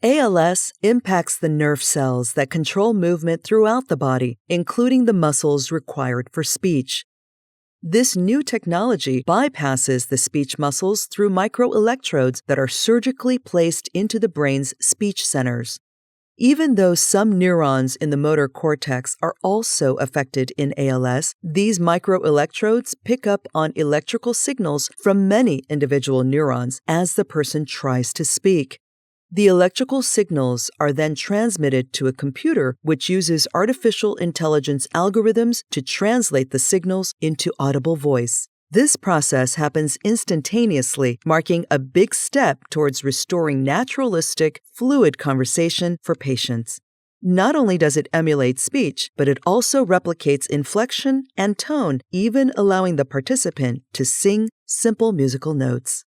ALS impacts the nerve cells that control movement throughout the body, including the muscles required for speech. This new technology bypasses the speech muscles through microelectrodes that are surgically placed into the brain's speech centers. Even though some neurons in the motor cortex are also affected in ALS, these microelectrodes pick up on electrical signals from many individual neurons as the person tries to speak. The electrical signals are then transmitted to a computer, which uses artificial intelligence algorithms to translate the signals into audible voice. This process happens instantaneously, marking a big step towards restoring naturalistic, fluid conversation for patients. Not only does it emulate speech, but it also replicates inflection and tone, even allowing the participant to sing simple musical notes.